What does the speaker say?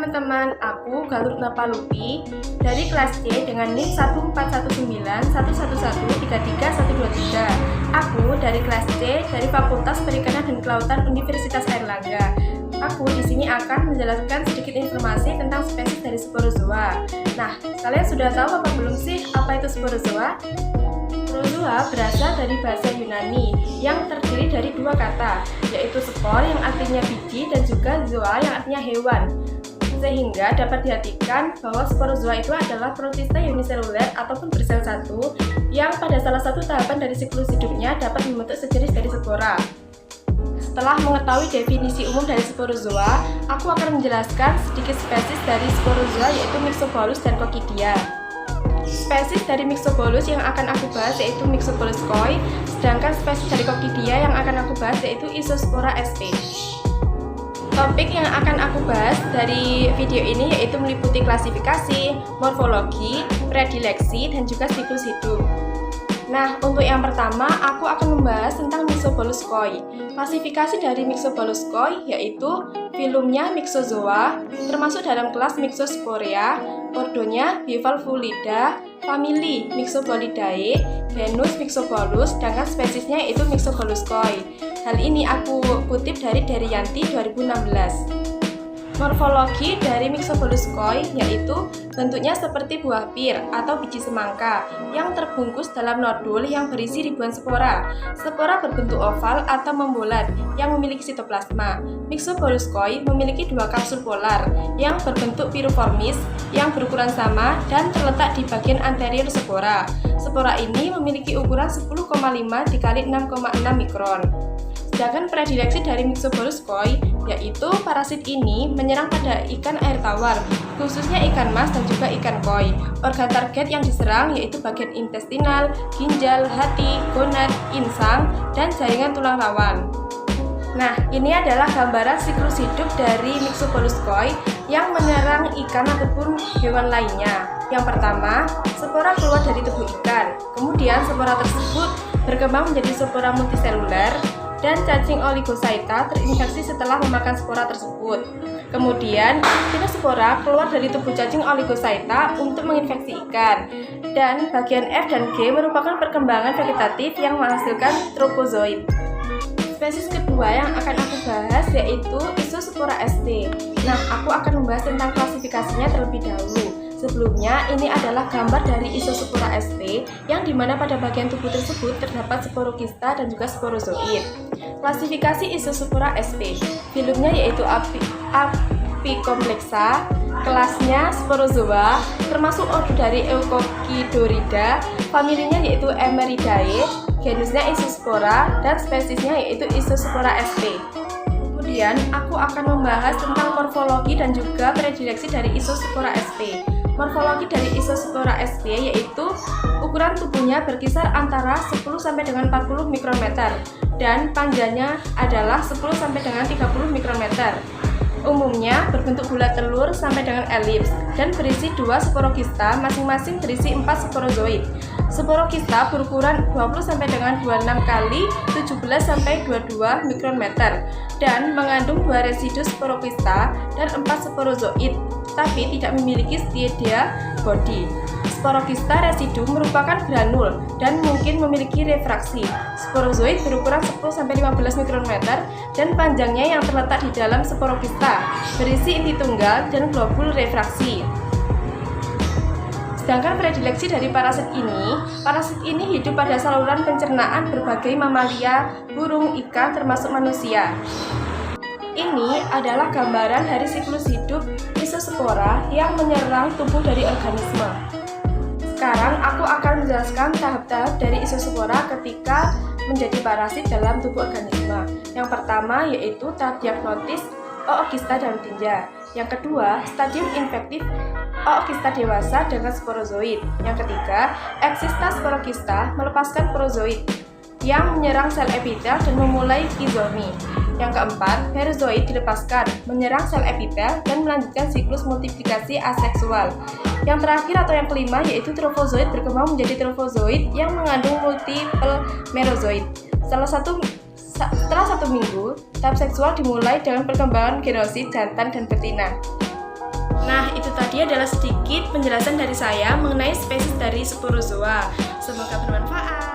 teman-teman, aku Galuh Napalupi dari kelas C dengan NIM 1419111333123. Aku dari kelas C dari Fakultas Perikanan dan Kelautan Universitas Airlangga. Aku di sini akan menjelaskan sedikit informasi tentang spesies dari sporozoa. Nah, kalian sudah tahu apa belum sih apa itu sporozoa? Sporozoa berasal dari bahasa Yunani yang terdiri dari dua kata, yaitu spor yang artinya biji dan juga zoa yang artinya hewan. Sehingga dapat diartikan bahwa sporozoa itu adalah protista uniseluler ataupun bersel satu yang pada salah satu tahapan dari siklus hidupnya dapat membentuk sejenis dari spora. Setelah mengetahui definisi umum dari sporozoa, aku akan menjelaskan sedikit spesies dari sporozoa yaitu Myxobolus dan Coccidia. Spesies dari Myxobolus yang akan aku bahas yaitu Myxobolus koi, sedangkan spesies dari Coccidia yang akan aku bahas yaitu Isospora sp. Topik yang akan aku bahas dari video ini yaitu meliputi klasifikasi, morfologi, predileksi, dan juga siklus hidup. Nah, untuk yang pertama, aku akan membahas tentang Myxobolus koi. Klasifikasi dari Myxobolus koi yaitu filumnya Myxozoa, termasuk dalam kelas Myxosporea, ordonya Bivalvulida, famili Myxobolidae, genus Myxobolus, sedangkan spesiesnya yaitu Myxobolus koi. Hal ini aku kutip dari Derianti 2016. Morfologi dari Myxobolus koi yaitu bentuknya seperti buah pir atau biji semangka yang terbungkus dalam nodul yang berisi ribuan spora. Spora berbentuk oval atau membulat yang memiliki sitoplasma. Myxobolus koi memiliki dua kapsul polar yang berbentuk piriformis yang berukuran sama dan terletak di bagian anterior spora. Spora ini memiliki ukuran 10,5 × 6,6 mikron. Sedangkan predileksi dari Myxobolus koi yaitu parasit ini menyerang pada ikan air tawar, khususnya ikan mas dan juga ikan koi. Organ target yang diserang yaitu bagian intestinal, ginjal, hati, gonad, insang, dan jaringan tulang rawan. Nah, ini adalah gambaran siklus hidup dari Myxobolus koi yang menyerang ikan ataupun hewan lainnya. Yang pertama, spora keluar dari tubuh ikan. Kemudian spora tersebut berkembang menjadi spora multiseluler dan cacing oligochaeta terinfeksi setelah memakan spora tersebut. Kemudian, spora keluar dari tubuh cacing oligochaeta untuk menginfeksi ikan. Dan bagian F dan G merupakan perkembangan vegetatif yang menghasilkan tropozoid. Spesies kedua yang akan aku bahas yaitu Isospora sp. Nah, aku akan membahas tentang klasifikasinya terlebih dahulu. Sebelumnya, ini adalah gambar dari Isospora sp yang dimana pada bagian tubuh tersebut terdapat sporokista dan juga sporozoid. Klasifikasi Isospora sp, filumnya yaitu Apicomplexa, kelasnya sporozoa, termasuk ordo dari Eucocidorida, familinya yaitu Emeridae, genusnya Isospora, dan spesiesnya yaitu Isospora sp. Kemudian, aku akan membahas tentang morfologi dan juga predileksi dari Isospora sp. Morfologi dari Isospora sp yaitu ukuran tubuhnya berkisar antara 10 sampai dengan 40 mikrometer dan panjangnya adalah 10 sampai dengan 30 mikrometer. Umumnya berbentuk bulat telur sampai dengan elips dan berisi 2 sporokista, masing-masing berisi 4 sporozoid. Sporokista berukuran 20 sampai dengan 26 kali 17 sampai 22 mikrometer dan mengandung 2 residu sporokista dan 4 sporozoid, tapi tidak memiliki stida body. Sporokista residu merupakan granul dan mungkin memiliki refraksi. Sporozoid berukuran 10 sampai 15 mikrometer dan panjangnya yang terletak di dalam sporokista, berisi inti tunggal dan globul refraksi. Sedangkan predileksi dari parasit ini hidup pada saluran pencernaan berbagai mamalia, burung, ikan, termasuk manusia. Ini adalah gambaran dari siklus hidup Isospora yang menyerang tubuh dari organisme. Sekarang aku akan menjelaskan tahap-tahap dari Isospora ketika menjadi parasit dalam tubuh organisme. Yang pertama yaitu tahap diagnosis Ookista daun tinja. Yang kedua, stadium infektif Ookista dewasa dengan sporozoid. Yang ketiga, eksista sporokista melepaskan sporozoid yang menyerang sel epitel dan memulai kizomi. Yang keempat, merozoid dilepaskan, menyerang sel epitel dan melanjutkan siklus multiplikasi aseksual. Yang terakhir atau yang kelima yaitu trofozoid berkembang menjadi trofozoid yang mengandung multiple merozoid. Setelah 1 minggu, tahap seksual dimulai dengan perkembangan genosid jantan dan betina. Nah, itu tadi adalah sedikit penjelasan dari saya mengenai spesies dari sporozoa. Semoga bermanfaat.